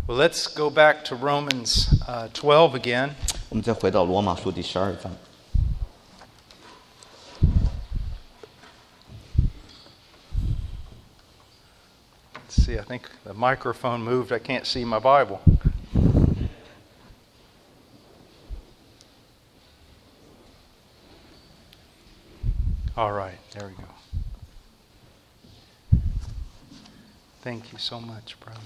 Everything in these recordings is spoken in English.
Well, let's go back to Romans 12 again. 我们再回到罗马书第12章。Let's see, I think the microphone moved. I can't see my Bible. All right, there we go. Thank you so much, brother.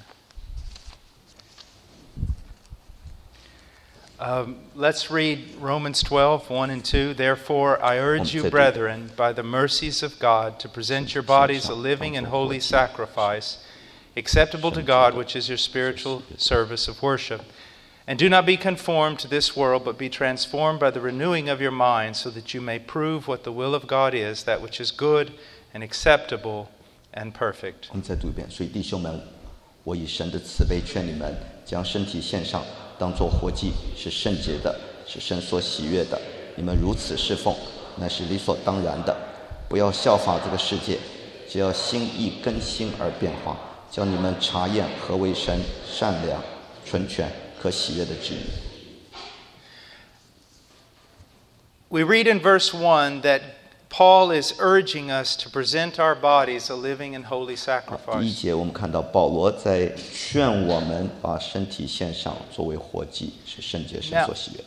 Let's read Romans 12, 1 and 2. Therefore, I urge you, brethren, by the mercies of God, to present your bodies a living and holy sacrifice, acceptable to God, which is your spiritual service of worship. And do not be conformed to this world, but be transformed by the renewing of your mind, so that you may prove what the will of God is, that which is good and acceptable and perfect. 我们再读一遍。所以弟兄们，我以神的慈悲劝你们，将身体献上，当作活祭，是圣洁的，是神所喜悦的。你们如此侍奉，乃是理所当然的。不要效法这个世界，只要心意更新而变化，叫你们察验何为神善良、纯全、可喜悦的旨意。We read in verse 1 that Paul is urging us to present our bodies a living and holy 第一 sacrifice. 节我们看到保罗在劝我们把身体献上，作为活祭，是圣洁神所喜悦。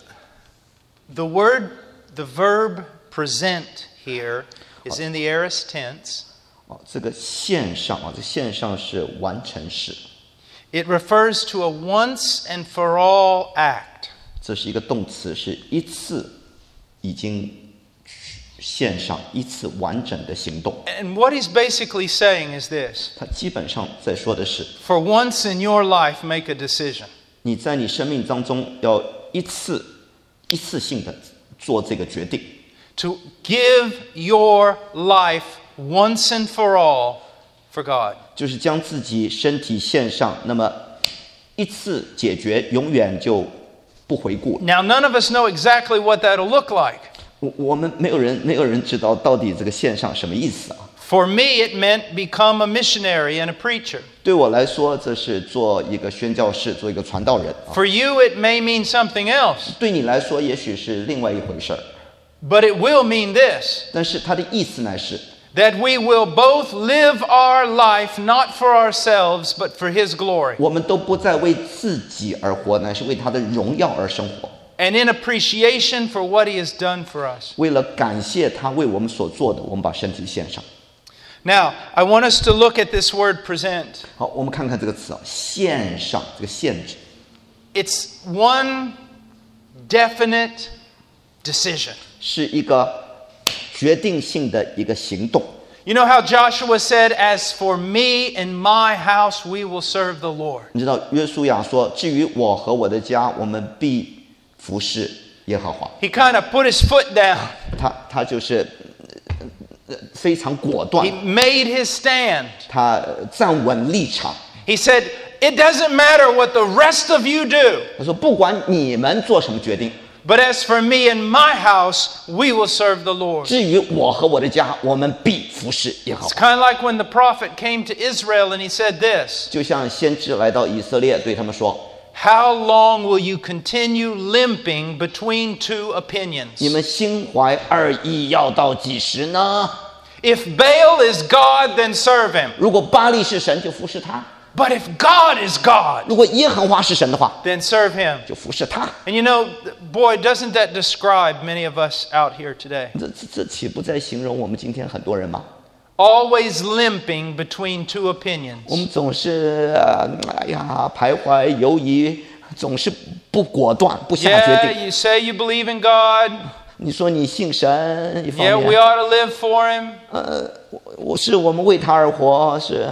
The verb present here is in the aorist tense. 这个献上这献上是完成式。It refers to a once and for all act. 这是一个动词，是一次已经献上一次完整的行动。 And what he's basically saying is this. 他基本上在说的是， For once in your life, make a decision. 你在你生命当中要一次性的做这个决定， To give your life once and for all for God. 就是将自己身体献上，那么一次解决，永远就不回顾。 Now, none of us know exactly what that'll look like. 我们没有人知道到底这个献上什么意思啊。 For me, it meant become a missionary and a preacher. 对我来说，这是做一个宣教士，做一个传道人。 For you, it may mean something else. 对你来说，也许是另外一回事儿。 But it will mean this. 但是它的意思乃是， That we will both live our life not for ourselves, but for His glory. 我们都不再为自己而活，乃是为他的荣耀而生活。 And in appreciation for what He has done for us. 为了感谢他为我们所做的，我们把身体献上。 Now, I want us to look at this word present. 好，我们看看这个词啊，献上这个限制， It's one definite decision. 是一个决定性的一个行动。 You know how Joshua said, As for me and my house, we will serve the Lord. 你知道约书亚说，至于我和我的家，我们必服侍耶和华。 He kind of put his foot down. 他就是非常果断 He，made his stand. 他站稳立场。 He said, It doesn't matter what the rest of you do. 他说，不管你们做什么决定， But as for me and my house, we will serve the Lord. 至于我和我的家，我们必服侍耶和 It's 华。 kind of like when the prophet came to Israel and he said this, 就像先知来到以色列，对他们说， How long will you continue limping between two opinions? 你们心怀二意要到几时呢？ If Baal is God, then serve him. 如果巴力是神，就服侍他； But if God is God, 如果耶和华是神的话， then serve him. 就服侍他。 And you know, boy, doesn't that describe many of us out here today? 这岂不在形容我们今天很多人吗？ Always limping between two opinions. 我们总是徘徊犹豫，总是不果断，不下决 Yeah, 定。 you say you believe in God. 你说你信神一方 Yeah, we 面， ought to live for him. 我们为他而活，是。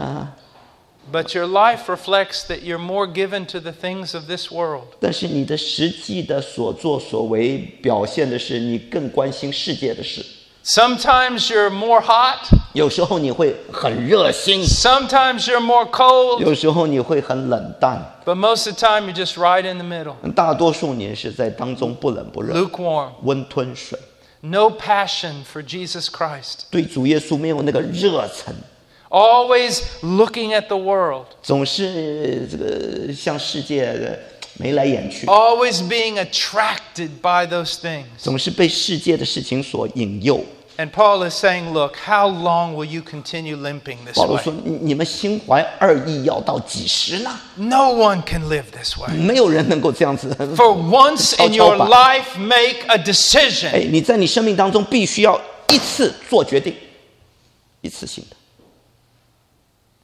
But your life reflects that you're more given to the things of this world. 但是你的实际的所作所为，表现的是你更关心世界的事。 Sometimes you're more hot. 有时候你会很热心， Sometimes you're more cold. 有时候你会很冷淡， But most of the time you're just right in the middle. 大多数你是在当中不冷不热， Lukewarm. 温吞水， No passion for Jesus Christ. 对主耶稣没有那个热忱。always looking at the world, 总是这个向世界眉来眼去， always being attracted by those things. 总是被世界的事情所引诱。 And Paul is saying, look, how long will you continue limping this 保罗说 way?：“ 你们心怀二意，要到几时呢？ No one can live this way. 没有人能够这样子。 For once in your life, make a decision. 你在你生命当中必须要一次做决定，一次性的。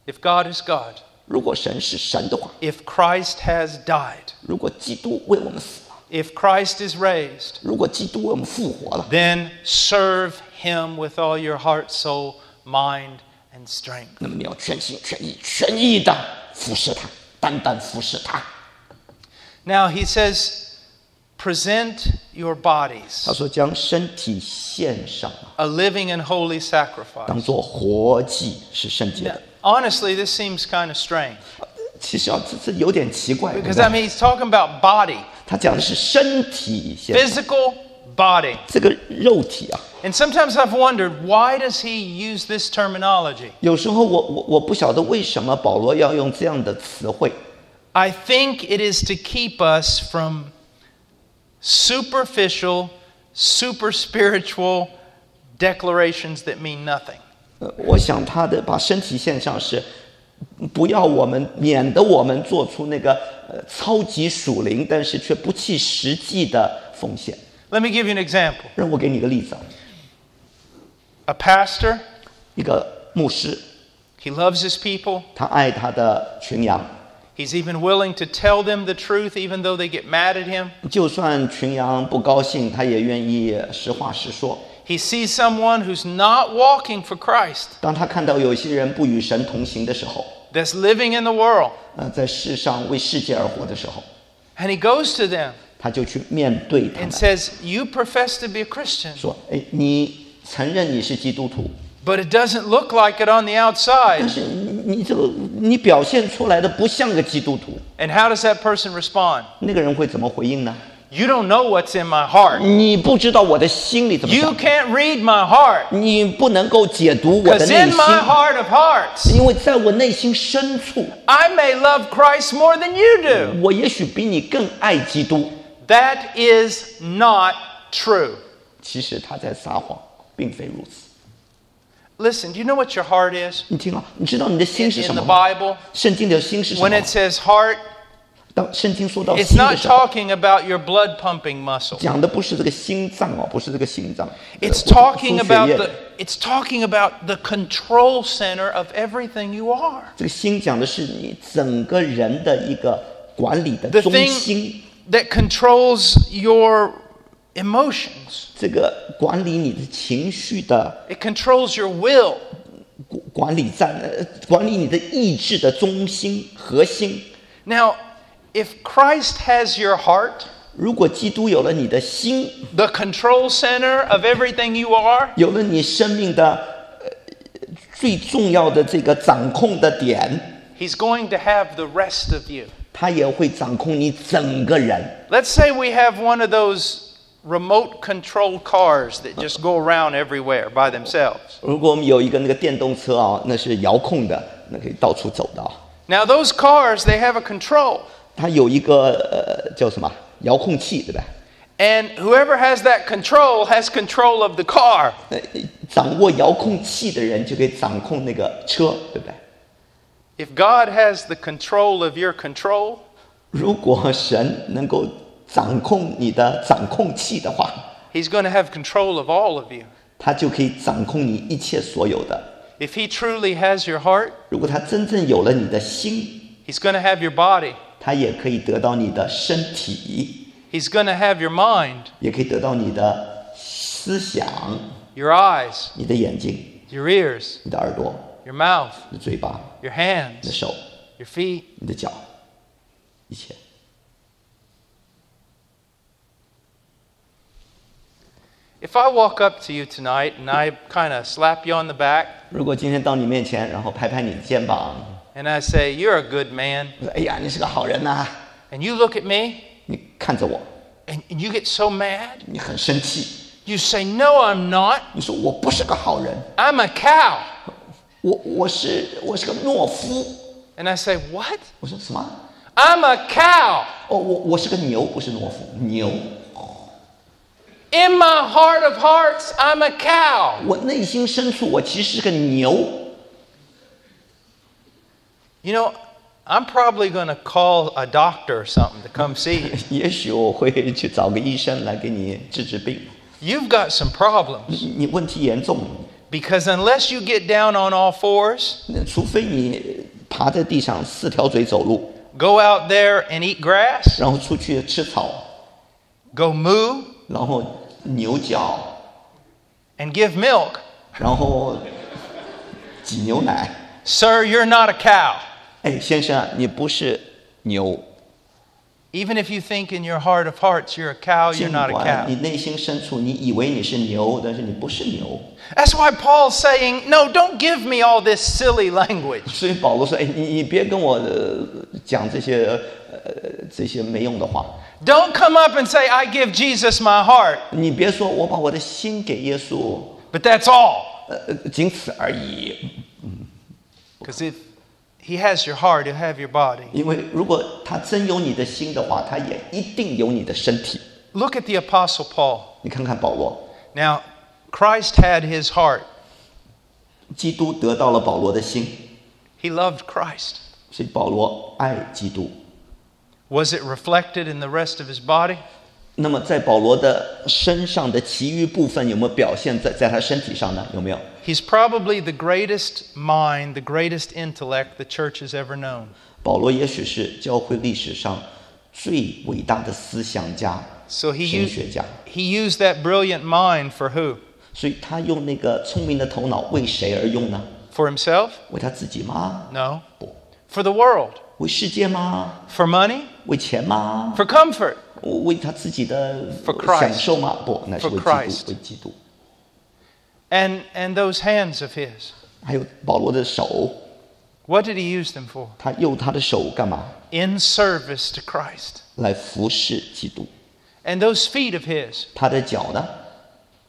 If God is God, 如果神是神的话， if Christ has died, 如果基督为我们死了， if Christ is raised, 如果基督为我们复活了， then serve him with all your heart, soul, mind, and strength. 那么你要全心全意全意的服侍他，单单服侍他。 Now he says, present your bodies 他说将身体献上， a living and holy 当 sacrifice. 作活祭，是圣洁 Now, 的。 honestly, this seems kind of strange 其实这有点奇怪，对不 because 对 I mean he's talking about body, 他讲的是身体献上， physical body. 这个肉体啊。 And sometimes I've wondered, why does he use this terminology? 有时候我不晓得为什么保罗要用这样的词汇。 I think it is to keep us from superficial, super spiritual declarations that mean nothing. 我想他的把身体献上是不要我们，免得我们做出那个超级属灵但是却不切实际的奉献。 Let me give you an example. 让我给你个例子啊， A pastor, 一个牧师， he loves his people. 他爱他的群羊， He's even willing to tell them the truth even though they get mad at him. 就算群羊不高兴，他也愿意实话实说。 He sees someone who's not walking for Christ, 当他看到有些人不与神同行的时候， that's living in the world, 在世上为世界而活的时候， and he goes to them 他就去面对他 and 们， says, you profess to be a Christian, 说：“哎，你承认你是基督徒， but it doesn't look like it on the 但 outside. 是你这个你表现出来的不像个基督徒。” And how does that person respond? 那个人会怎么回应呢？ You don't know what's in my heart. 你不知道我的心里怎么 You 想， can't read my heart. 你不能够解读我的 Because 内 in 心， my heart of hearts, 因为在我内心深处， I may love Christ more than you do. 我也许比你更爱基督。 That is not true. 其实他在撒谎，并非如此。 Listen, do you know what your heart is? 你听啊，你知道你的心 In 是什 the 么吗？ Bible, 圣经的心是什 when 么 it？says heart, 当圣经说到 it's 心的 not 时候， talking about your blood pumping muscle. 讲的不是这个心脏哦，不是这个心脏。 It's 输 talking 血 about 液 it's talking about the control center of everything you are. 这个心讲的是你整个人的一个管理的 The 中 thing 心， that controls your emotions. 这个管理你的情绪的 It controls your will. 管理管理你的意志的中心核心。 Now, if Christ has your heart, 如果基督有了你的心， the control center of everything you are, 有了你生命的最重要的这个掌控的点， He's going to have the rest of you. 他也会掌控你整个人。 Let's say we have one of those remote control cars that just go around everywhere by themselves. 如果我们有一个那个电动车啊，那是遥控的，那可以到处走的啊。 Now, those cars, they have a control. 它有一个叫什么遥控器，对吧？ And whoever has that control has control of the car. 掌握遥控器的人就可以掌控那个车，对不对？ If God has the control of your control, 如果神能够掌控你的掌控器的话， He's going to have control of all of you. 他就可以掌控你一切所有的。 If He truly has your heart, 如果他真正有了你的心， He's going to have your body. 他也可以得到你的身体， He's going to have your mind, 也可以得到你的思想、 your eyes, 你的眼睛、 your ears, 你的耳朵、 your mouth, 你的嘴巴、 your 你的 hands, 手、 your feet. 你的脚，一切。 If I walk up to you tonight and I kind of slap you on the back 如果今天到你面前，然后拍拍你的肩膀， and I say, "You're a good man," 我说：“哎呀，你是个好人呐、 and you look at me 你看着我， and you get so mad, 你很生气， you say, "No, I'm not. 你说我不是个好人， I'm a cow." 我是个懦夫。 And I say, what? 我说什么？ I'm a cow. 我是个牛，不是懦夫，牛。 In my heart of hearts, I'm a cow. 我内心深处，我其实是个牛。 You know, I'm probably going to call a doctor or something to come see you. 也许我会去找个医生来给你治病。 You've got some problems. 你问题严重， Because unless you get down on all fours, 除非你爬在地上4条腿走路， go out there and eat grass, 然后出去吃草， go moo, 然后牛角， and give milk, 然后挤牛奶。 sir, you're not a cow. 哎，先生，你不是牛。 Even if you think in your heart of hearts you're a cow, you're 尽 not a 管 cow. 你内心深处你以为你是牛，但是你不是牛。 That's why Paul's saying, no, don't give me all this silly language. 所以保罗说：“哎，你别跟我讲这些没用的话。 Don't come up and say, I give Jesus my heart. 你别说我把我的心给耶稣， But that's all. 仅此而已。 Because if he has your heart, he'll have your body. 因为如果他真有你的心的话，他也一定有你的身体。 Look at the Apostle Paul. 你看看保罗， Now, Christ had his heart. 基督得到了保罗的心， He loved Christ. 所以保罗爱基督。 Was it reflected in the rest of his body? 那么在保罗的身上的其余部分有没有表现在他身体上呢？有没有？ He's probably the greatest mind, the greatest intellect the church has ever known. 保罗也许是教会历史上最伟大的思想家、 So 神学家。 he used that brilliant mind for who? 所以他用那个聪明的头脑为谁而用呢？ For himself? 为他自己吗？ No. 不。 For the world? 为世界吗？ For money? 为钱吗？ For comfort? 为他自己的 For Christ. 享受吗？不，那是为 For 基督 Christ.，为基督。 And those hands of his? 还有保罗的手， What did he use them for? 他用他的手干嘛？ In service to Christ. 来服侍基督。 And those feet of his? 他的脚呢？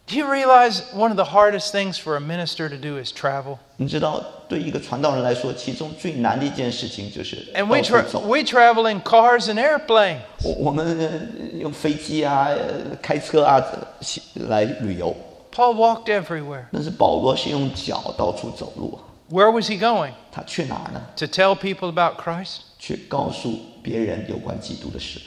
Do you realize one of the hardest things for a minister to do is travel? 你知道，对一个传道人来说，其中最难的一件事情就是 And 到处走。 we travel in cars and airplanes. 我们用飞机啊、开车啊来旅游， Paul walked everywhere. 但是保罗是用脚到处走路。 Where was he going? 他去哪儿呢？ To tell people about Christ? 去告诉别人有关基督的事。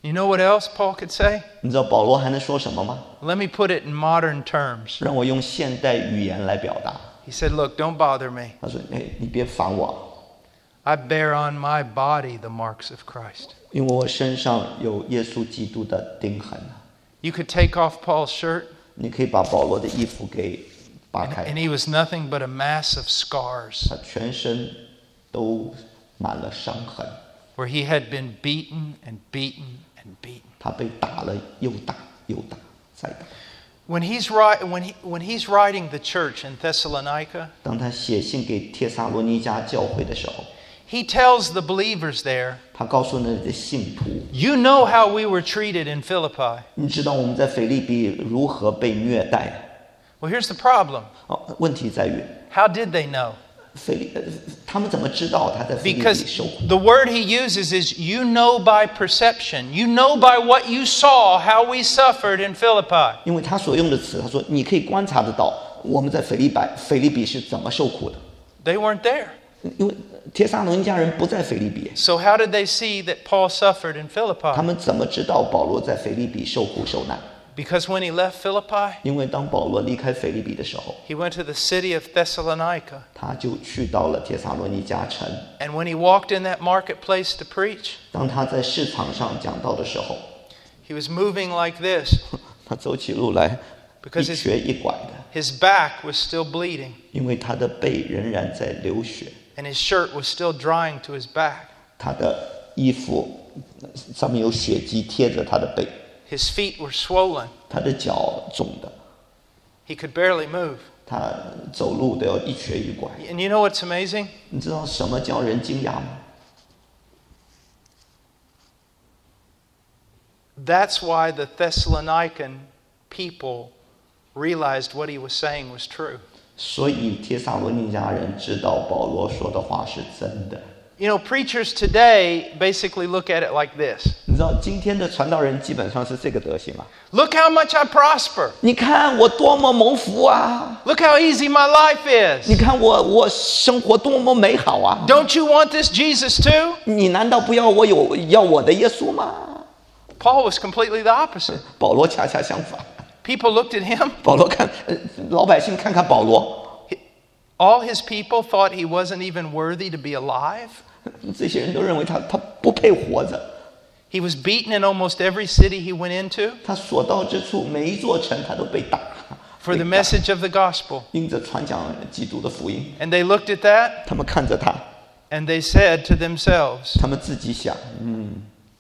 You know what else Paul could say? 你知道保罗还能说什么吗？ Let me put it in modern terms. 让我用现代语言来表达。 He said, Look, don't bother me. 他说：“哎，你别烦我， I bear on my body the marks of Christ. 因为我身上有耶稣基督的钉痕。 You could take off Paul's shirt, 你可以把保罗的衣服给扒开， and he was nothing but a mass of scars 他全身都满了伤痕， where he had been beaten and beaten and beaten. 他被打了又打又打再打。 When he's writing the church in Thessalonica, 当他写信给帖撒罗尼迦教会的时候， he tells the believers there, 他告诉那里的信徒： You know how we were treated in Philippi. 你知道我们在腓立比如何被虐待？ Well, here's the problem. 问题在于， How did they know? 他们怎么知道他在腓立比 Because 受苦？ the word he uses is, you know by perception. You know by what you saw how we suffered in Philippi. 因为他所用的词，他说你可以观察得到我们在腓立比是怎么受苦的。 They weren't there. 因为帖撒罗尼迦人不在腓立比， So how did they see that Paul suffered in 他 Philippi? 们怎么知道保罗在腓立比受苦受难？ Because when he left Philippi, 因为当保罗离开腓立比的时候， he went to the city of Thessalonica. 他就去到了帖撒罗尼迦城。 And when he walked in that marketplace to preach, 当他在市场上讲道的时候， he was moving like this 他走起路来一 because 瘸一拐的， his back was still bleeding 因为他的背仍然在流血， and his shirt was still drying to his back. 他的衣服上面有血迹贴着他的背， His feet were swollen. 他的脚肿的， He could barely move. 他走路都要一瘸一拐。 And you know what's amazing? 你知道什么叫人惊讶吗？ That's why the Thessalonican people realized what he was saying was true. 所以帖撒罗尼迦人知道保罗说的话是真的。You know, preachers today basically look at it like this. 你知道今天的传道人基本上是这个德行啊。Look how much I prosper. 你看我多么蒙福啊！ Look how easy my life 你 is. 看我生活多么美好啊！ Don't you want this Jesus too? 你难道不要我的耶稣吗？ Paul was completely the opposite. 保罗恰恰相反。People looked at him. 保罗老百姓看看保罗， All his people thought he wasn't even worthy to be alive. 这些人都认为他不配活着。He was beaten in almost every city he went into 他所到之处，每一座城他都被打。for the message of the gospel. 因着传讲基督的福音， And they looked at that 他们看着他， and they said to themselves, 他们自己想，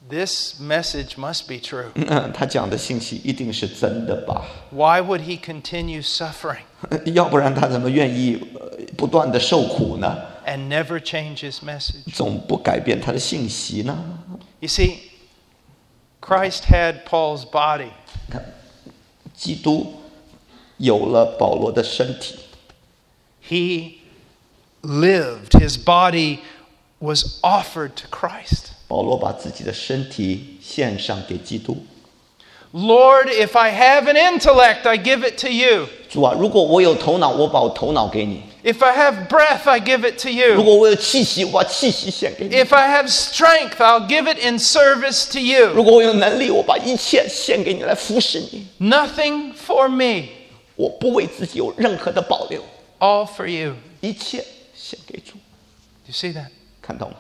this message must be true. 他讲的信息一定是真的吧？ Why would he continue suffering 要不然他怎么愿意不断的受苦呢？ and never change his message? 总不改变他的信息呢？ You see, Christ had Paul's body. 基督有了保罗的身体， He lived. His body was offered to Christ. 保罗把自己的身体献上给基督。 Lord, if I have an intellect, I give it to you. 主啊，如果我有头脑，我把我头脑给你； If I have breath, I give it to 如 you. 果我有气息，我把气息献给你； If I have strength, I'll give it in service to 如 you. 果我有能力，我把一切献给你来服侍你。 Nothing for me, 我不为自己有任何的保留， all for you. 一切献给主。 Do you see that? 看到吗？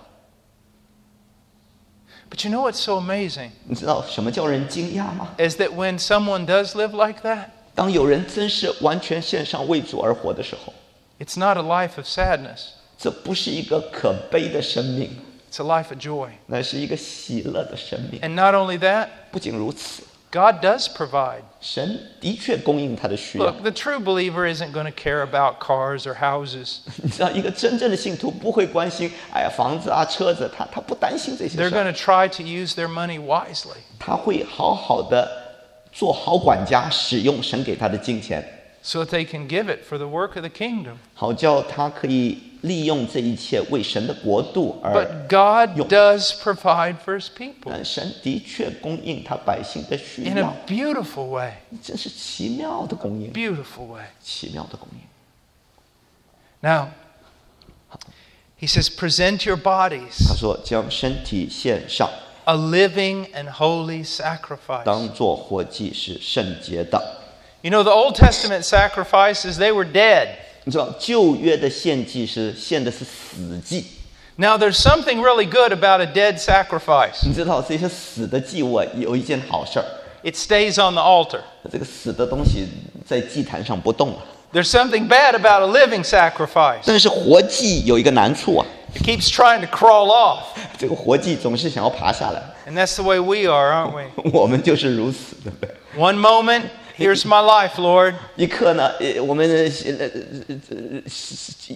But you know what's so amazing 你知道什么叫人惊讶吗？ is that when someone does live like that, 当有人真是完全献上为主而活的时候， it's not a life of sadness, 这不是一个可悲的生命， it's a life of joy. 那是一个喜乐的生命。 And not only that, 不仅如此， God does provide. 神的确供应他的需要。 Look, the true believer isn't going to care about cars or houses. 你知道，一个真正的信徒不会关心，哎呀，房子啊、车子，他不担心这些 They're 事 going 儿， to try to use their money wisely. 他会好好的做好管家，使用神给他的金钱， so that they can give it for the work of the kingdom. 好叫他可以利用这一切为神的国度而 But God 用。 does provide for his people 但神的确供应他百姓的需 in 要 a，beautiful way. 真是奇妙的供应， Beautiful way. 奇妙的供应。 Now, he says, present your 他 bodies 说，将身体献上， a living and holy sacrifice. 当作活祭，是圣洁的。 You know, the Old Testament sacrifices, they were dead. 你知道旧约的献祭是献的是死祭， Now, there's something really good about a dead sacrifice. 你知道这些死的祭物有一件好事儿， It stays on the altar. 这个死的东西在祭坛上不动了。 There's something bad about a living sacrifice. 但是活祭有一个难处啊， It keeps trying to crawl off. 这个活祭总是想要爬下来， And that's the way we are, aren't we? 我们就是如此，对不对？ One moment, here's my life, Lord. 一刻呢，我们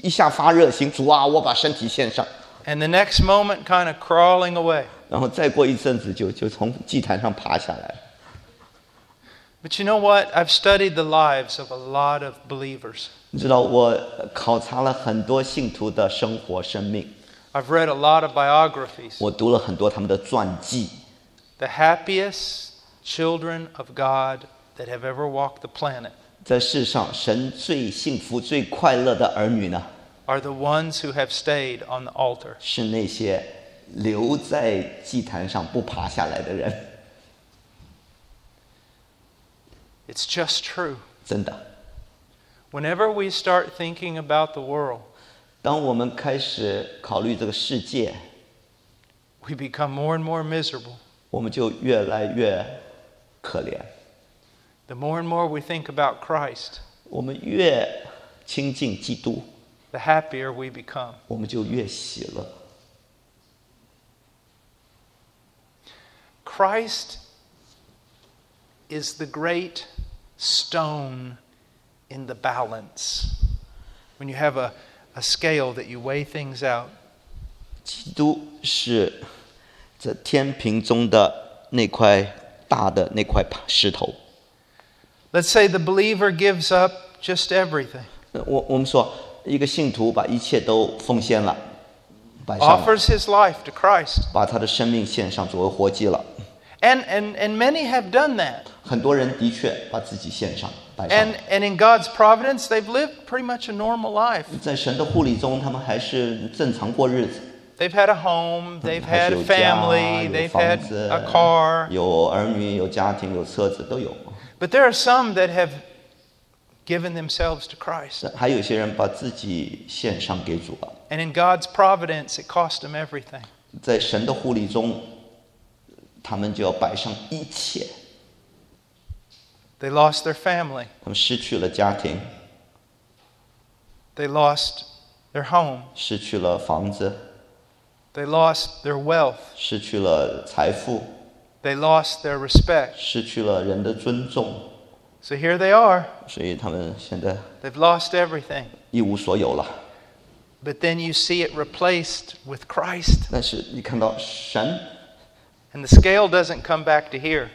一下发热心，主啊，我把身体献上， And the next moment, kind of crawling away. 然后再过一阵子就从祭坛上爬下来。 But you know what? I've studied the lives of a lot of believers. 你知道，我考察了很多信徒的生活生命， I've read a lot of biographies. 我读了很多他们的传记。 The happiest children of God that have ever walked the planet 在世上，神最幸福、最快乐的儿女呢， are the ones who have stayed on the altar. 是那些留在祭坛上不爬下来的人。 It's just true. 真的， Whenever we start thinking about the world, 当我们开始考虑这个世界， we become more and more miserable. 我们就越来越可怜。 The more and more we think about Christ, 我们越亲近基督， the happier we become. 我们就越喜乐。 Christ is the great stone in the balance. When you have a scale that you weigh things out, 基督是这天平中的那块大的那块石头。 let's say the believer gives up just everything. 我们说一个信徒把一切都奉献了，摆上了， offers his life to Christ. 把他的生命献上作为活祭了。And many have done that. 很多人的确把自己献上，摆上。And in God's providence, they've lived pretty much a normal life. 在神的护理中，他们还是正常过日子。They've had a home, they've 还 had 是 a 有家， family, 有 they've 房 had 子， a car. 有儿女，有家庭，有车子，都有。But there are some that have given themselves to Christ. 还有些人把自己献上给主了。 And in God's providence, it cost them everything. 在神的护理中，他们就要摆上一切。 They lost their family. 他们失去了家庭， They lost their home. 失去了房子， They lost their wealth. 失去了财富， They lost their respect. 失去了人的尊重， So here they are. 所以他们现在 They've lost everything. 一无所有了。 But then you see it replaced with Christ. 但是你看到神， And the scale doesn't come back to here.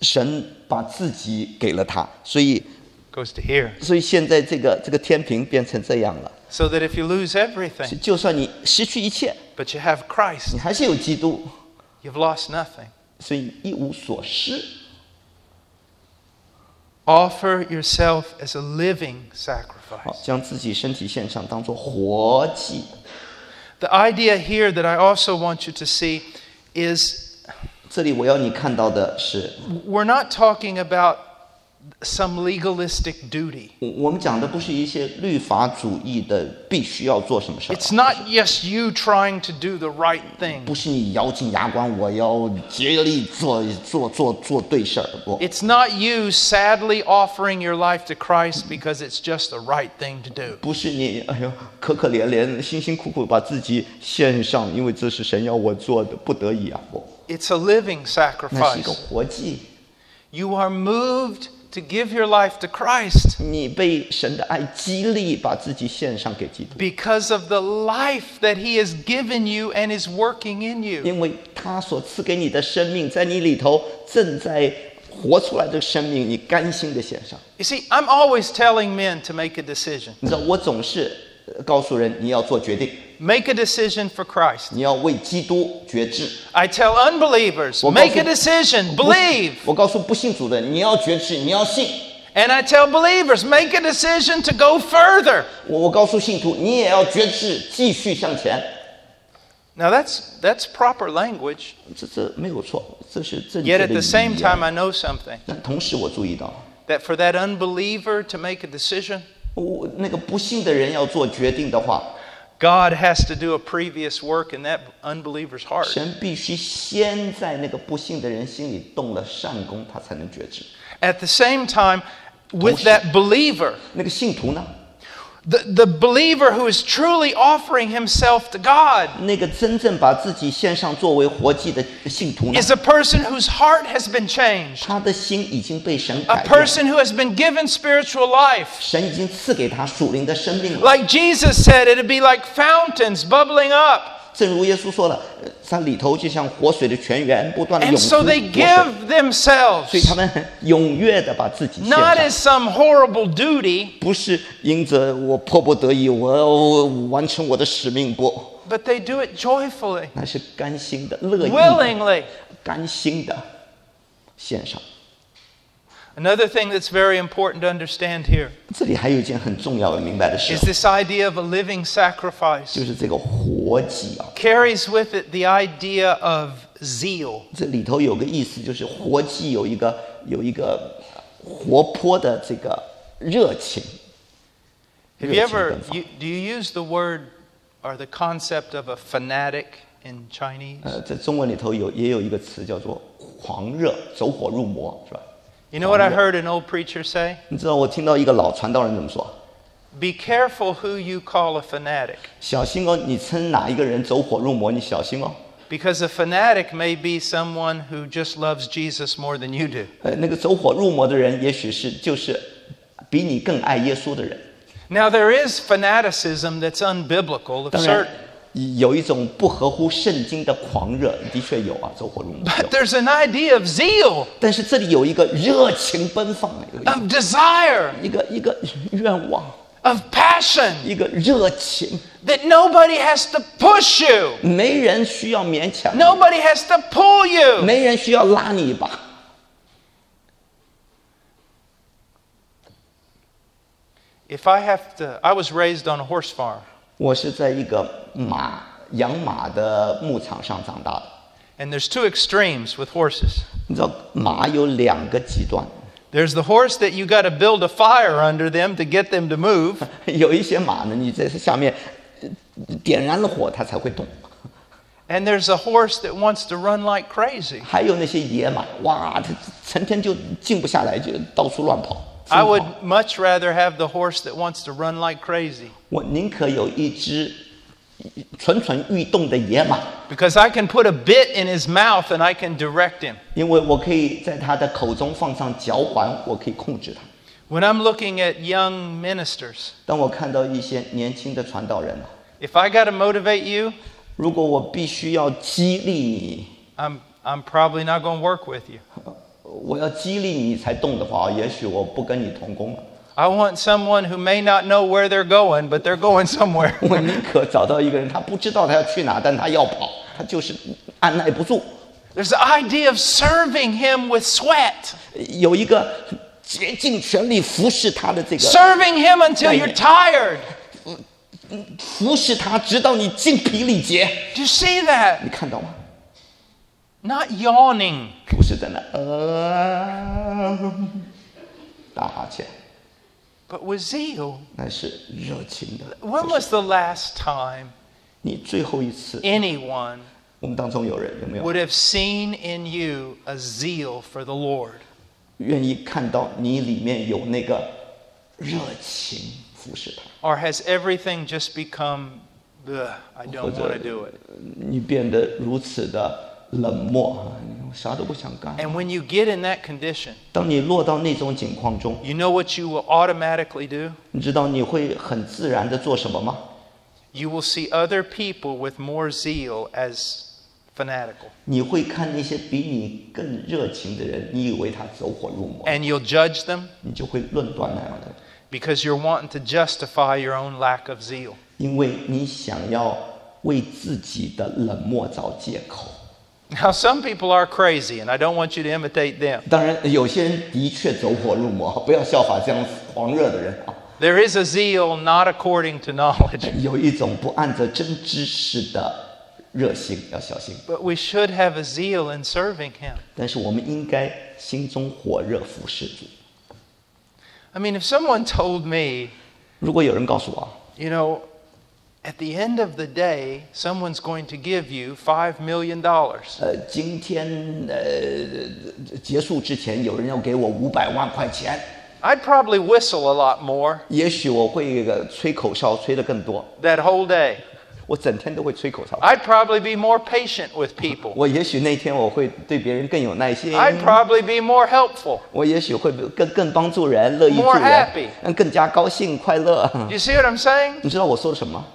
神把自己给了他，所以 It goes to here. 现在这个天平变成这样了。 So that if you lose everything, 就算你失去一切， but you have Christ, 你还是有基督， you've lost nothing. 所以一无所失。 Offer yourself as a living 好， sacrifice. 将自己身体献上，当作活祭。 The idea here that I also want you to see is 这里我要你看到的是， we're not talking about some legalistic duty. 我们讲的不是一些律法主义的必须要做什么事儿， It's not just you trying to do the right thing. 不是你咬紧牙关，我要竭力做对事儿。不， It's not you sadly offering your life to Christ because it's just the right thing to do. 不是你可怜怜、辛辛苦苦把自己献上，因为这是神要我做的，不得已啊。不， It's a living 那是一个 sacrifice. 活祭。 You are moved to give your life to Christ 你被神的爱激励，把自己献上给基督， because of the life that He has given you and is working in you. 因为他所赐给你的生命，在你里头正在活出来的生命，你甘心的献上。 You see, I'm always telling men to make a decision. 你知道，我总是告诉人，你要做决定， Make a decision for Christ. 你要为基督决志。 I tell unbelievers, 我告诉- make a decision, believe. 我告诉不信主的，你要决志，你要信。 And I tell believers, make a decision to go further. 我告诉信徒，你也要决志，继续向前。 Now that's proper language. 这没有错，这是正 Yet 确 at 的 the same 语 time, 言。 I know something. 但同时，我注意到， That for that unbeliever to make a decision, 那个不信的人要做决定的话， God has to do a previous work in that unbeliever's heart. 神必须先在那个不信的人心里动了善功，他才能决志。 At the same time, with that believer, 那个信徒呢？ the believer who is truly offering himself to God 那个真正把自己献上作为活祭的信徒呢？ is a person whose heart has been changed, 他的心已经被神 a 改变， person who has been given spiritual life. 神已经赐给他属灵的生命了。 Like Jesus said, it'd be like fountains bubbling up. 正如耶稣说了，它里头就像活水的泉源，不断的 And 涌出 so 活 they 水。 give themselves, 所以他们踊跃的把自己献 not 上， as some horrible duty, 不是因着我迫不得已，我要完成我的使命，不， but they do it joyfully, 那是甘心的、乐意的、 willingly. 甘心的献上。 Another thing that's very important to understand here 这里还有一件很重要的明白的事 is，this idea of a living sacrifice 就是这个活祭啊， carries with it the idea of zeal. 这里头有个意思，就是活祭有一个活泼的这个热情。 Have you ever, do you use the word or the concept of a fanatic in Chinese? 在中文里头也有一个词叫做狂热，走火入魔，是吧？ You know what I heard an old preacher say? 你知道我听到一个老传道人怎么说？ Be careful who you call a fanatic, 小心哦，你称哪一个人走火入魔，你小心哦。 because a fanatic may be someone who just loves Jesus more than you do. 那个走火入魔的人，也许就是比你更爱耶稣的人。 Now there is fanaticism that's unbiblical of 当然 certain,，有一种不合乎圣经的狂热，的确有啊，走火入魔。 but there's an idea of zeal, 但是这里有一个热情奔放，有 of desire, 一个愿望， of passion 一个热情， that nobody has to push you. 没人需要勉强你， Nobody has to pull you. 没人需要拉你一把。 If I have to, I was raised on a horse farm. 我是在一个养马的牧场上长大的。 And there's two extremes with horses. 你知道马有2个极端， There's the horse that you got to build a fire under them to get them to move. 有一些马呢，你在下面点燃了火，它才会动。 And there's a horse that wants to run like crazy. 还有那些野马，哇，它成天就静不下来，就到处乱跑。 I would much rather have the horse that wants to run like crazy. 我宁可有一只蠢蠢欲动的野马， Because I can put a bit in his mouth and I can direct him. 因为我可以在他的口中放上嚼环，我可以控制他。 When I'm looking at young ministers, 当我看到一些年轻的传道人， if I got to motivate you, 如果我必须要激励你， I'm probably not going to work with you. 我要激励你才动的话，也许我不跟你同工了。 I want someone who may not know where they're going, but they're going somewhere. 我宁可找到一个人，他不知道他要去哪，但他要跑，他就是按耐不住。 There's the idea of serving him with sweat. 有一个竭尽全力服侍他的这个， Serving him until you're tired. 服侍他直到你精疲力竭。 Do you see that? 你看到吗？ Not yawning. 不是在那打哈欠， But with zeal. 那是热情的。 When was the last time 你最后一次， anyone 我们当中有人有没有 would have seen in you a zeal for the Lord? 愿意看到你里面有那个热情服侍他？ Or has everything just become, "Ugh, I 或 don't want 者 to do it"? 你变得如此的冷漠，啥都不想干。 And when you get in that condition, 当你落到那种境况中， you know what you will automatically do? 你知道你会很自然的做什么吗？ You will see other people with more zeal as fanatical. 你会看那些比你更热情的人，你以为他走火入魔， And you'll judge them 你就会论断那样的人， because you're wanting to justify your own lack of zeal. 因为你想要为自己的冷漠找借口。 Now, some people are crazy, and I don't want you to imitate them. 当然，有些人的确走火入魔，不要效法这样狂热的人啊。 There is a zeal not according to knowledge, 有一种不按着真知识的热心，要小心。 but we should have a zeal in serving Him. 但是我们应该心中火热服侍主。 I mean, if someone told me, 如果有人告诉我， you know, at the end of the day, someone's going to give you $5 million. 今天结束之前，有人要给我500万块钱， I'd probably whistle a lot more 也许我会吹口哨，吹得更多。 that whole day. 我整天都会吹口哨。 I'd probably be more patient with people. 我也许那天我会对别人更有耐心。 I'd probably be more helpful. 我也许会更帮助人，乐意助 More 人 happy.，更加高兴快乐。 You see what I'm saying? 你知道我说的什么？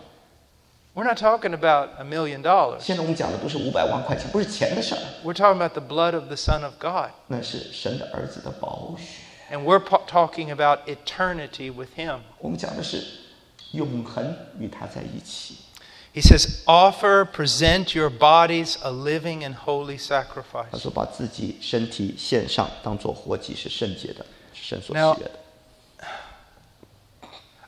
We're not talking about $1 million. 现在我们讲的不是500万块钱，不是钱的事儿， We're talking about the blood of the Son of God. 那是神的儿子的宝血。 And we're talking about eternity with Him. 我们讲的是永恒与他在一起。 He says, offer, present your bodies a living and holy 他 sacrifice. 说把自己身体献上，当作活祭，是圣洁的，是神所 Now- 喜悦的。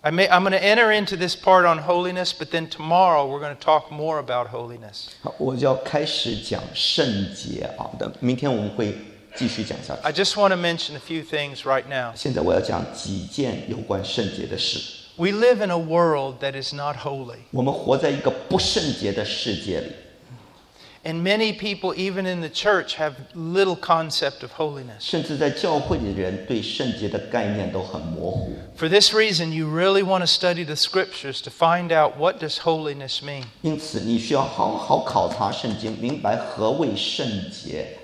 I'm going to enter into this part on holiness, but then tomorrow we're going to talk more about holiness. 好，我就要开始讲圣洁啊。明天我们会继续讲下去。 I just want to mention a few things right now. 现在我要讲几件有关圣洁的事。 We live in a world that is not holy. 我们活在一个不圣洁的世界里， And many people, even in the church, have little concept of holiness. 甚至在教会里的人对圣洁的概念都很模糊。 For this reason, you really want to study the scriptures to find out what does holiness mean. 因此，你需要好好考察圣经，明白何谓圣洁。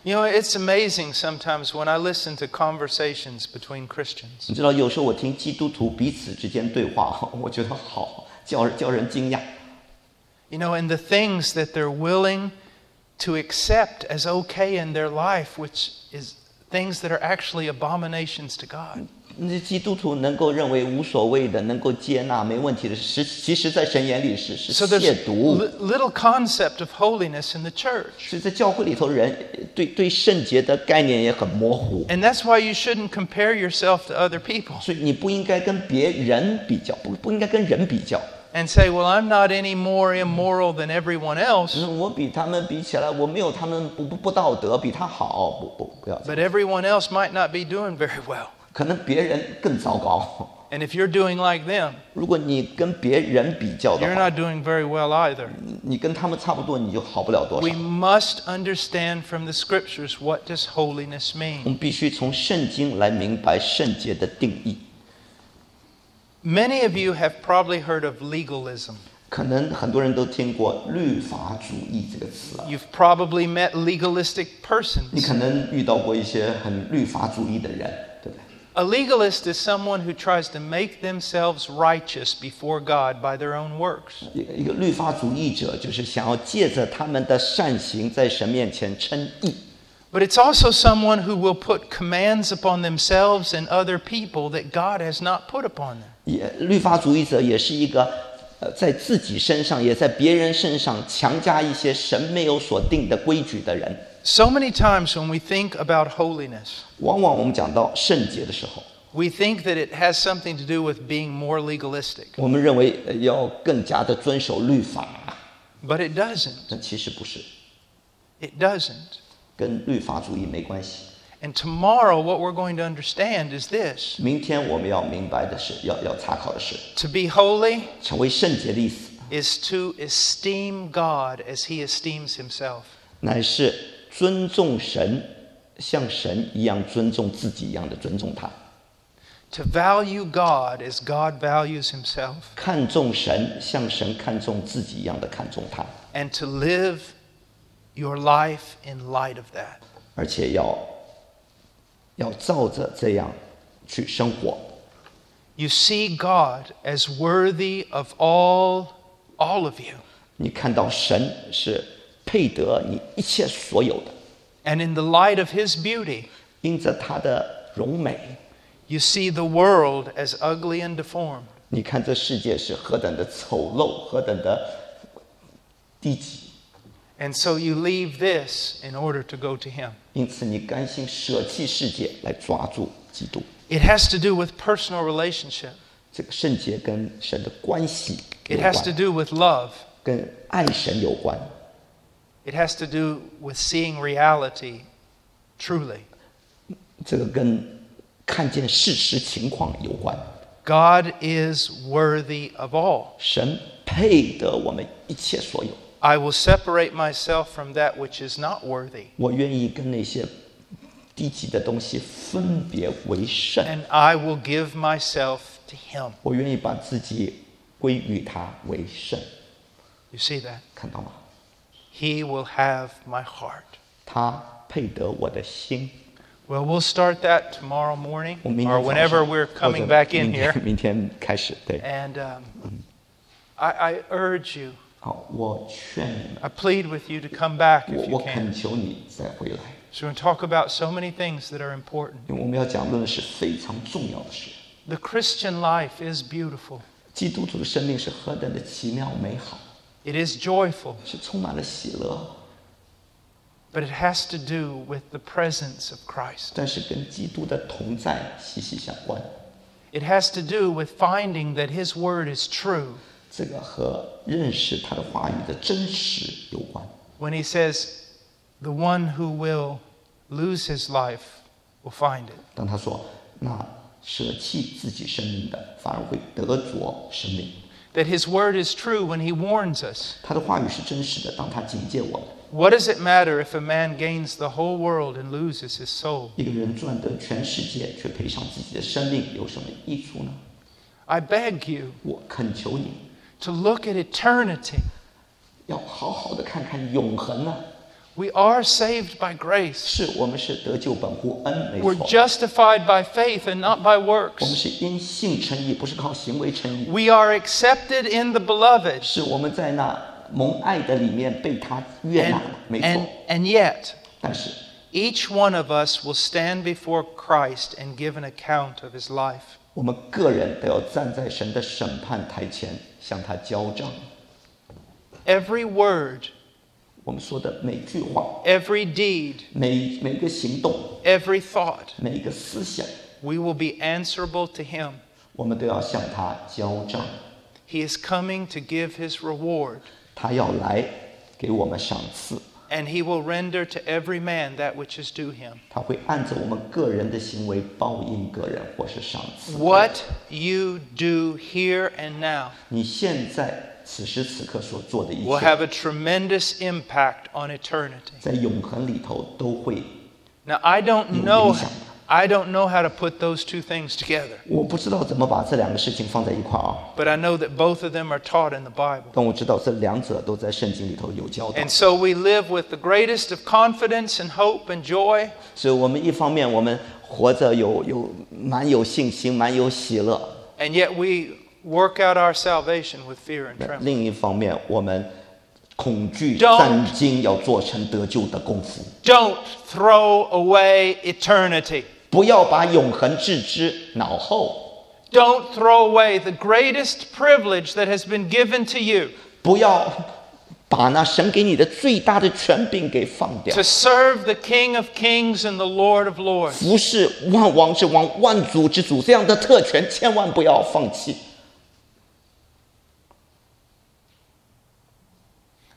You know, it's amazing sometimes when I listen to conversations between Christians. 你知道，有时候我听基督徒彼此之间对话，我觉得好叫人惊讶。 You know, and the things that they're willing to accept as okay in their life, which is things that are actually abominations to God. 那基督徒能够认为无所谓的，能够接纳没问题的，其实在神眼里是亵渎。little concept of holiness in the church. 所以在教会里头，人对圣洁的概念也很模糊。And that's why you shouldn't compare yourself to other people. 所以你不应该跟别人比较，不应该跟人比较。And say, well, I'm not any more immoral than everyone else. 我比他们比起来，我没有他们不道德，比他好，不要。But everyone else might not be doing very well. 可能别人更糟糕。And if you're doing like them, 如果你跟别人比较的话， you're not doing very well either. 你跟他们差不多，你就好不了多少。We must understand from the scriptures what does holiness 我 mean. 们必须从圣经来明白圣洁的定义。Many of you have probably heard of legalism. 可能很多人都听过律法主义这个词。You've probably met legalistic 你 persons. 可能遇到过一些很律法主义的人，对不对？ A legalist is someone who tries to make themselves righteous before God by their own works. 一个律法主义者就是想要借着他们的善行在神面前称义。But it's also someone who will put commands upon themselves and other people that God has not put upon them. 律法主义者也是一个在自己身上也在别人身上强加一些神没有所定的规矩的人。So many times when we think about holiness, 往往我们讲到圣洁的时候， we think that it has something to do with being more legalistic. 我们认为要更加的遵守律法， But it doesn't. 但其实不是， It doesn't. 跟律法主义没关系。 And tomorrow what we're going to understand is this. 明天我们要明白的是，要查考的是， To be holy 成为圣洁的意思， is to esteem God as he esteems himself. 乃是尊重神，像神一样尊重自己一样的尊重他。 To value God as God values himself. 看重神，像神看重自己一样的看重他。 And to live your life in light of that. 而且要照着这样去生活。 You see God as worthy of all of you. 你看到神是配得你一切所有的， And in the light of his beauty, 因着他的荣美， you see the world as ugly and deformed. 你看这世界是何等的丑陋，何等的低级。 And so you leave this in order to go to him. 因此，你甘心舍弃世界来抓住基督。 It has to do with personal relationship. 这个圣洁跟神的关系有 It 关， has to do with love. 跟爱神有关， It has to do with seeing reality truly. 这个跟看见事实情况有关。 God is worthy of all. 神配得我们一切所有。 I will separate myself from that which is not worthy. 我愿意跟那些低级的东西分别为圣， And I will give myself to him. 我愿意把自己归于他为圣。 You see that? 看到吗？ He will have my heart. 他配得我的心。 Well, we'll start that tomorrow morning 我明 or 天早 whenever 上 we're 或者 coming back in here. 明天开始，对。 And I urge you, 好，我劝你们， I plead with you to come back if 我 you 恳 can. 求你再回来， So we're going to talk about so many things that are important. 因为我们要讲论的是非常重要的事。 The Christian life is beautiful. 基督徒的生命是何等的奇妙美好， It is joyful, 是充满了喜乐， but it has to do with the presence of Christ. 但是跟基督的同在息息相关。 It has to do with finding that his word is true. 这个和认识他的话语的真实有关。 When he says, the one who will lose his life will find it. 当他说那舍弃自己生命的，反而会得着生命。 That his word is true when he warns us. 他的话语是真实的，当他警戒我们。 What does it matter if a man gains the whole world and loses his soul? 一个人赚得全世界，却赔上自己的生命，有什么益处呢？ I beg you 我恳求你， to look at eternity. 要好好的看看永恒啊！ We are saved by grace. 是我们是得救本乎恩，没 We're 错。 justified by faith and not by 我们 works. 是因信称义，不是靠行为称义。 We are accepted in the beloved. 是我们在那蒙爱的里面被他悦纳了，没错。 And yet, 但是 each one of us will stand before Christ and give an account of his life. 我们个人都要站在神的审判台前，向他交账。Every word, 我们说的每句话， every deed, 每个行动， every thought, 每一个思想， we will be answerable to him. 我们都要向他交账。He is coming to give his reward, 他要来给我们赏赐， and he will render to every man that which is due him. 他会按着我们个人的行为报应个人，或是赏赐。What you do here and now 你现在此时此刻所做的一 will 切， have a tremendous impact on eternity. 在永恒里头都会。 Now, I don't 有 know 影响的。 I don't know how to put those two things together, 我不知道怎么把这两个事情放在一块啊， but I know that both of them are taught in the Bible. 但我知道这两者都在圣经里头有教导。 And so we live with the greatest of confidence and hope and joy, 所以我们一方面我们活着蛮有信心，蛮有喜乐， and yet we work out our salvation with fear and trembling. 另一方面我们恐惧 Don't- 战兢，要做成得救的功夫。 Don't throw away eternity. 不要把永恒置之脑后， Don't throw away the greatest privilege that has been given to you 不要把那神给你的最大的权柄给放掉 to。serve the King of Kings and the Lord of Lords. 服侍万王之王、万主之主，这样的特权千万不要放弃。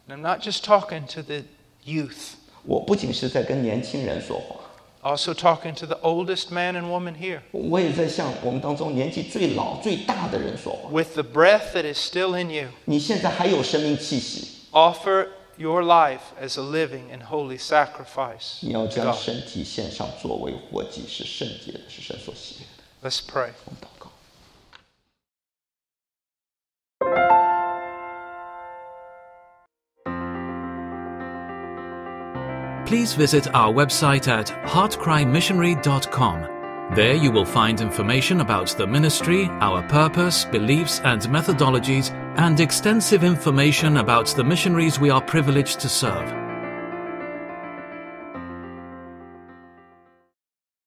And I'm not just talking to the youth, 我不仅是在跟年轻人说话， also talking to the oldest man and woman here. 我也在向我们当中年纪最老、最大的人说话。 With the breath that is still in you, 你现在还有生命气息， offer your life as a living and holy sacrifice 你要 to 将 God. 身体献上作为活祭，是圣洁的，是神所喜悦的。 Let's pray. 我们祷告。 Please visit our website at heartcrymissionary.com. There you will find information about the ministry, our purpose, beliefs and methodologies, and extensive information about the missionaries we are privileged to serve.